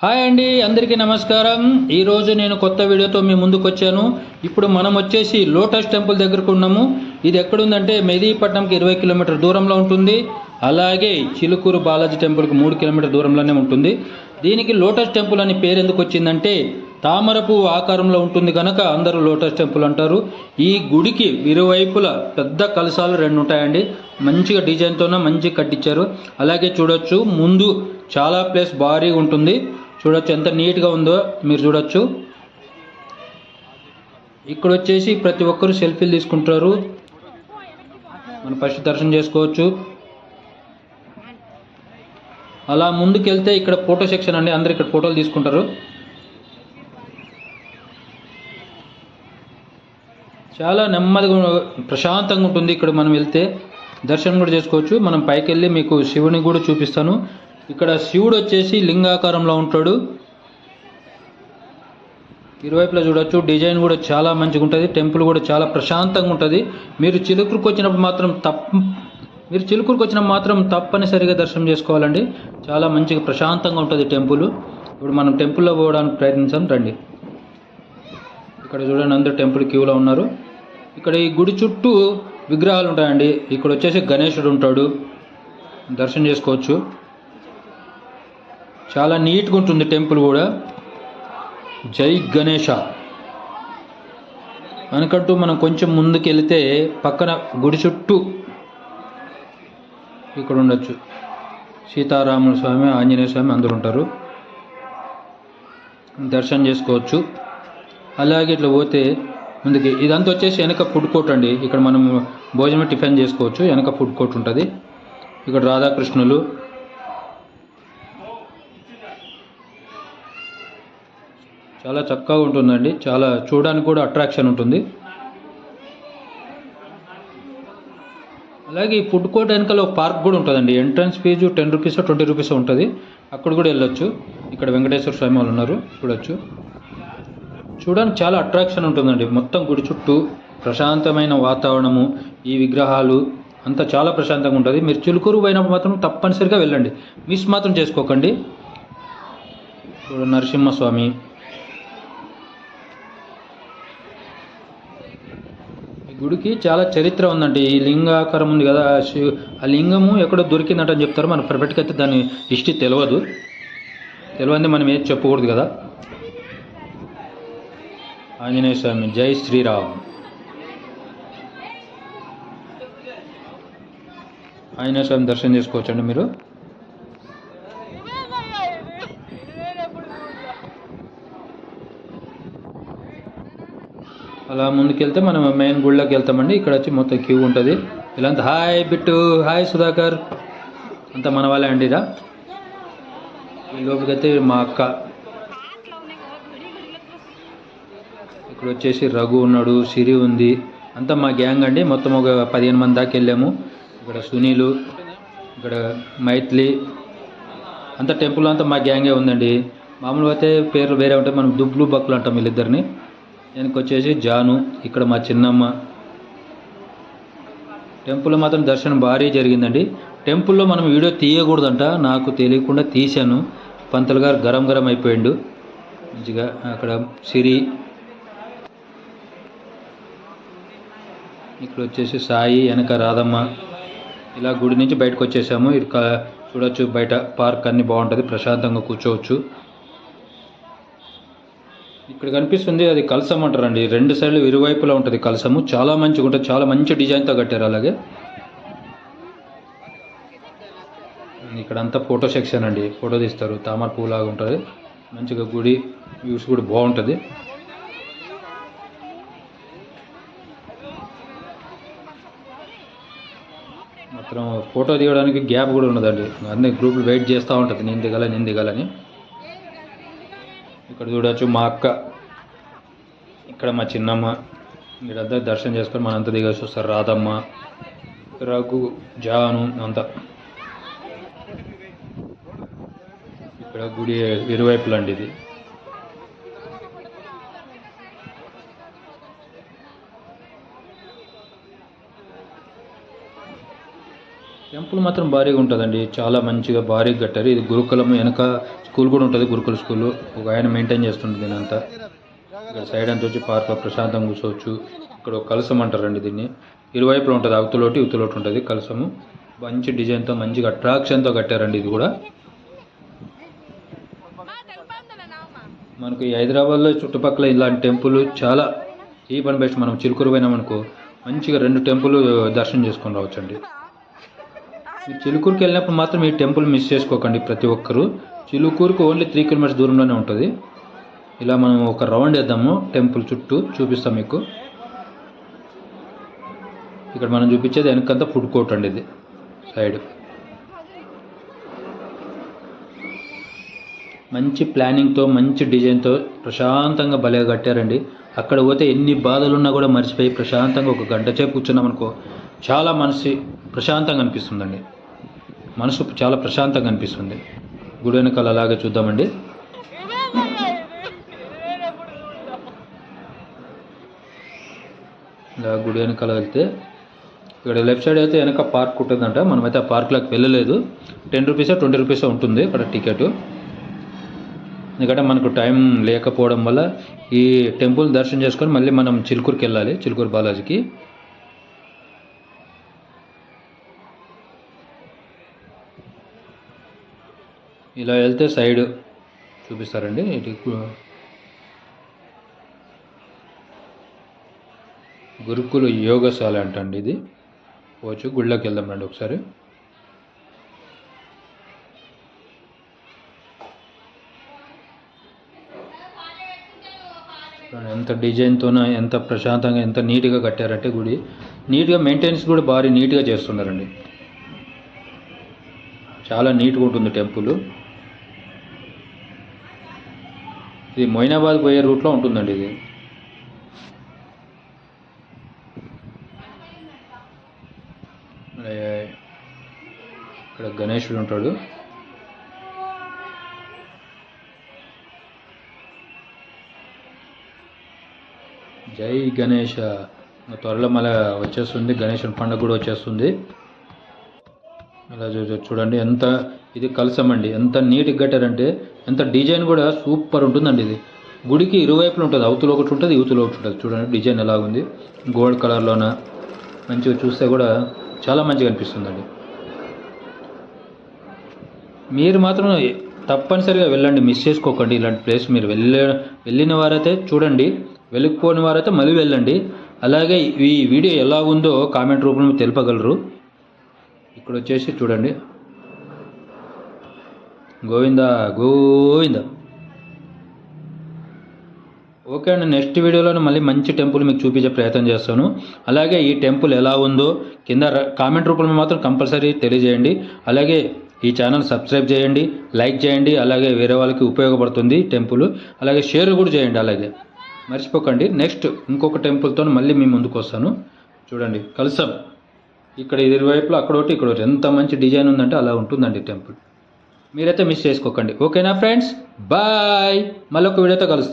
Hi అండి, అందరికీ నమస్కారం. ఈరోజు నేను కొత్త వీడియోతో మీ ముందుకు వచ్చాను. ఇప్పుడు మనం వచ్చేసి లోటస్ టెంపుల్ దగ్గరకు ఉన్నాము. ఇది ఎక్కడుందంటే మెహదీపట్నంకి 20 కిలోమీటర్ దూరంలో ఉంటుంది. అలాగే చిలుకూరు బాలాజీ టెంపుల్కి 3 కిలోమీటర్ దూరంలోనే ఉంటుంది. దీనికి లోటస్ టెంపుల్ అని పేరు ఎందుకు వచ్చిందంటే తామరపు ఆకారంలో ఉంటుంది కనుక అందరూ లోటస్ టెంపుల్ అంటారు. ఈ గుడికి ఇరువైపులా పెద్ద కలశాలు 2 ఉంటాయండి. మంచిగా డిజైన్తోనే మంచిగా కట్టించారు. అలాగే చూడొచ్చు, ముందు చాలా ప్లేస్ భారీగా ఉంటుంది. చూడొచ్చు ఎంత నీట్గా ఉందో మీరు చూడొచ్చు. ఇక్కడ వచ్చేసి ప్రతి ఒక్కరు సెల్ఫీలు తీసుకుంటారు. మనం ఫస్ట్ దర్శనం చేసుకోవచ్చు. అలా ముందుకెళ్తే ఇక్కడ ఫోటో సెక్షన్ అండి, అందరు ఇక్కడ ఫోటోలు తీసుకుంటారు. చాలా నెమ్మదిగా ప్రశాంతంగా ఉంటుంది. ఇక్కడ మనం వెళ్తే దర్శనం కూడా చేసుకోవచ్చు. మనం పైకి వెళ్ళి మీకు శివుని కూడా చూపిస్తాను. ఇక్కడ శివుడు వచ్చేసి లింగాకారంలో ఉంటాడు. ఇరువైపులా చూడొచ్చు, డిజైన్ కూడా చాలా మంచిగా ఉంటుంది. టెంపుల్ కూడా చాలా ప్రశాంతంగా ఉంటుంది. మీరు చిలుకూరుకు వచ్చినప్పుడు మాత్రం తప్పనిసరిగా దర్శనం చేసుకోవాలండి. చాలా మంచిగా ప్రశాంతంగా ఉంటుంది టెంపుల్. ఇప్పుడు మనం టెంపుల్లో పోవడానికి ప్రయత్నించాం, రండి. ఇక్కడ చూడండి, అందరూ టెంపుల్ క్యూలో ఉన్నారు. ఇక్కడ ఈ గుడి చుట్టూ విగ్రహాలు ఉంటాయండి. ఇక్కడ వచ్చేసి గణేశుడు ఉంటాడు, దర్శనం చేసుకోవచ్చు. చాలా నీట్గా ఉంటుంది టెంపుల్ కూడా. జై గణేష అనుకుంటూ మనం కొంచెం ముందుకు వెళితే పక్కన గుడి చుట్టూ ఇక్కడ ఉండొచ్చు. సీతారాముల స్వామి, ఆంజనేయ స్వామి అందరూ ఉంటారు, దర్శనం చేసుకోవచ్చు. అలాగే ఇట్లా పోతే ముందుకి ఇదంతా వచ్చేసి వెనక ఫుడ్ కోర్ట్ అండి. ఇక్కడ మనం భోజనం టిఫిన్ చేసుకోవచ్చు. వెనక ఫుడ్ కోర్ట్ ఉంటుంది. ఇక్కడ రాధాకృష్ణులు, చాలా చక్కగా ఉంటుందండి. చాలా చూడడానికి కూడా అట్రాక్షన్ ఉంటుంది. అలాగే ఈ ఫుడ్ కోర్ట్ వెనకాల ఒక పార్క్ కూడా ఉంటుందండి. ఎంట్రన్స్ ఫీజు 10 రూపీస్ 20 రూపీస్ ఉంటుంది. అక్కడ కూడా వెళ్ళొచ్చు. ఇక్కడ వెంకటేశ్వర స్వామి వాళ్ళు ఉన్నారు, చూడొచ్చు. చూడడానికి చాలా అట్రాక్షన్ ఉంటుందండి. మొత్తం గుడి చుట్టూ ప్రశాంతమైన వాతావరణము, ఈ విగ్రహాలు అంతా చాలా ప్రశాంతంగా ఉంటుంది. మీరు చిలుకూరు పోయినప్పుడు మాత్రం తప్పనిసరిగా వెళ్ళండి, మిస్ మాత్రం చేసుకోకండి. చూడ నరసింహస్వామి, ఈ గుడికి చాలా చరిత్ర ఉందండి. ఈ లింగాకారం ఉంది కదా, ఆ లింగము ఎక్కడో దొరికిందంట అని చెప్తారు. మన పర్ఫెక్ట్గా అయితే దాని హిస్టరీ తెలియదు మనం ఏది చెప్పకూడదు కదా. ఆంజనేయ స్వామి, జై శ్రీరామ్. ఆంజనేయ స్వామి దర్శనం చేసుకోవచ్చండి మీరు. అలా ముందుకెళ్తే మనం మెయిన్ గుళ్ళకి వెళ్తామండి. ఇక్కడ వచ్చి మొత్తం క్యూ ఉంటుంది. ఇలా అంతా హాయ్ బిట్టు, హాయ్ సుధాకర్, అంతా మన వాళ్ళే అండి. ఇదా ఈ లోపలికైతే మా అక్క, ఇక్కడ వచ్చేసి రఘు ఉన్నాడు, సిరి ఉంది, అంతా మా గ్యాంగ్ అండి. మొత్తం ఒక 15 మంది దాకా వెళ్ళాము. ఇక్కడ సునీలు, ఇక్కడ మైథిలి, అంతా టెంపుల్ అంతా మా గ్యాంగే ఉందండి. మామూలుగా అయితే పేర్లు వేరే ఉంటాయి, మనం దుబ్లు బక్కులు అంటాం వీళ్ళిద్దరిని. వెనక్కి వచ్చేసి జాను, ఇక్కడ మా చిన్నమ్మ. టెంపుల్లో మాత్రం దర్శనం భారీ జరిగిందండి. టెంపుల్లో మనం వీడియో తీయకూడదంట, నాకు తెలియకుండా తీశాను. పంతులు గారు గరం గరం అయిపోయిండు మంచిగా. అక్కడ సిరి, ఇక్కడ వచ్చేసి సాయి, వెనక రాధమ్మ. ఇలా గుడి నుంచి బయటకు వచ్చేసాము. ఇక్కడ చూడొచ్చు, బయట పార్క్ అన్నీ బాగుంటుంది, ప్రశాంతంగా కూర్చోవచ్చు. ఇక్కడ కనిపిస్తుంది అది కలసం అంటారండి. 2 సైడ్లు ఇరువైపులా ఉంటుంది కలసము. చాలా మంచిగా ఉంటుంది, చాలా మంచి డిజైన్తో కట్టారు. అలాగే ఇక్కడ అంతా ఫోటో సెక్షన్ అండి, ఫోటో తీస్తారు. తామర పువ్వులాగా ఉంటుంది మంచిగా. గుడి వ్యూస్ కూడా బాగుంటుంది. మాత్రం ఫోటో తీయడానికి గ్యాప్ కూడా ఉన్నదండి. అన్ని గ్రూపులు వెయిట్ చేస్తూ ఉంటుంది, నేను దిగాలని. ఇక్కడ చూడవచ్చు మా అక్క, ఇక్కడ మా చిన్నమ్మ. మీరంతా దర్శనం చేసుకొని మనంతా దిగేసి వస్తారు. రాధమ్మ, రఘు, జాను అంతా. ఇక్కడ గుడి ఇరువైపులా అండి. ఇది టెంపుల్ మాత్రం భారీగా ఉంటుందండి, చాలా మంచిగా భారీగా కట్టారు. ఇది గురుకులం వెనక స్కూల్ కూడా ఉంటుంది, గురుకుల స్కూల్. ఒక ఆయన మెయింటైన్ చేస్తుంది దీని అంతా. ఇక్కడ సైడ్ అంతా వచ్చి పార్క్లో ప్రశాంతంగా కూర్చోవచ్చు. ఇక్కడ ఒక కలసం అంటారండి దీన్ని, ఇరువైపులో ఉంటుంది, అవతలోటి ఇవతలోటి ఉంటుంది కలసము. మంచి డిజైన్తో మంచిగా అట్రాక్షన్తో కట్టారండి ఇది కూడా. మనకు ఈ హైదరాబాద్లో చుట్టుపక్కల ఇలాంటి టెంపుల్ చాలా చీప్ అండ్ బెస్ట్. మనం చిలుకూరు పోయినామనుకో మంచిగా 2 టెంపుల్ దర్శనం చేసుకొని రావచ్చండి. మీరు చిలుకూరుకి వెళ్ళినప్పుడు మాత్రం ఈ టెంపుల్ మిస్ చేసుకోకండి ప్రతి ఒక్కరు. చిలుకూరుకు ఓన్లీ 3 కిలోమీటర్స్ దూరంలోనే ఉంటుంది. ఇలా మనం ఒక రౌండ్ వేద్దాము టెంపుల్ చుట్టూ, చూపిస్తాం మీకు. ఇక్కడ మనం చూపించేది వెనకంతా ఫుడ్ కోర్ట్ అండి, ఇది సైడ్. మంచి ప్లానింగ్తో మంచి డిజైన్తో ప్రశాంతంగా భలే కట్టారండి. అక్కడ పోతే ఎన్ని బాధలున్నా కూడా మర్చిపోయి ప్రశాంతంగా ఒక గంట సేపు కూర్చున్నామనుకో చాలా మనసు ప్రశాంతంగా అనిపిస్తుందండి. మనసు చాలా ప్రశాంతంగా అనిపిస్తుంది. గుడి వెనకాల అలాగే చూద్దామండి. ఇలా గుడి వెనకాల వెళ్తే ఇక్కడ లెఫ్ట్ సైడ్ అయితే వెనక పార్క్ ఉంటుందంట. మనమైతే ఆ పార్క్లోకి వెళ్ళలేదు. 10 రూపీసో 20 రూపీసో ఉంటుంది అక్కడ టికెట్. ఎందుకంటే మనకు టైం లేకపోవడం వల్ల ఈ టెంపుల్ దర్శనం చేసుకొని మళ్ళీ మనం చిలుకూరుకి వెళ్ళాలి, చిలుకూరు బాలాజీకి. ఇలా వెళ్తే సైడ్ చూపిస్తారండి. ఇటు గురుకుల యోగశాల అంటండి ఇది. పోవచ్చు, గుళ్ళోకి వెళ్దాం రండి ఒకసారి. ఎంత డిజైన్తోన ఎంత ప్రశాంతంగా ఎంత నీట్గా కట్టారంటే గుడి. నీట్గా మెయింటెనెన్స్ కూడా భారీ నీట్గా చేస్తున్నారండి. చాలా నీట్గా ఉంటుంది టెంపుల్. ఇది మొయినాబాద్ పోయే రూట్లో ఉంటుందండి ఇది. ఇక్కడ గణేశుడు ఉంటాడు. జై గణేష. త్వరలో మళ్ళీ వచ్చేస్తుంది, గణేశుని పండుగ కూడా వచ్చేస్తుంది. ఇలా చూడండి ఎంత ఇది కలసం అండి, ఎంత నీట్గా కట్టారంటే. ఎంత డిజైన్ కూడా సూపర్ ఉంటుందండి. ఇది గుడికి ఇరువైపులు ఉంటుంది, అవతల ఒకటి ఉంటుంది ఇవతల ఒకటి ఉంటుంది. చూడండి డిజైన్ ఎలాగుంది, గోల్డ్ కలర్లోన మంచిగా చూస్తే కూడా చాలా మంచిగా అనిపిస్తుందండి. మీరు మాత్రం తప్పనిసరిగా వెళ్ళండి, మిస్ చేసుకోకండి ఇలాంటి ప్లేస్. మీరు వెళ్ళిన వారైతే చూడండి, వెళ్ళకపోయిన వారైతే మళ్ళీ వెళ్ళండి. అలాగే ఈ వీడియో ఎలా ఉందో కామెంట్ రూపంలో తెలుపగలరు. ఇక్కడ వచ్చేసి చూడండి, గోవిందా గోవిందా. ఓకే అండి, నెక్స్ట్ వీడియోలో మళ్ళీ మంచి టెంపుల్ మీకు చూపించే ప్రయత్నం చేస్తాను. అలాగే ఈ టెంపుల్ ఎలా ఉందో కింద కామెంట్ రూపంలో మాత్రం కంపల్సరీ తెలియజేయండి. అలాగే ఈ ఛానల్ సబ్స్క్రైబ్ చేయండి, లైక్ చేయండి. అలాగే వేరే వాళ్ళకి ఉపయోగపడుతుంది టెంపుల్. అలాగే షేర్ కూడా చేయండి. అలాగే మర్చిపోకండి. నెక్స్ట్ ఇంకొక టెంపుల్తో మళ్ళీ మీ ముందుకు వస్తాను. చూడండి కలసం, ఇక్కడ ఇరువైపులో అక్కడ ఒకటి ఇక్కడ ఒకటి. ఎంత మంచి డిజైన్ ఉందంటే అలా ఉంటుందండి టెంపుల్. మీరైతే మిస్ చేసుకోకండి. ఓకేనా ఫ్రెండ్స్, బాయ్. మళ్ళీ ఒక వీడియోతో కలుస్తాను.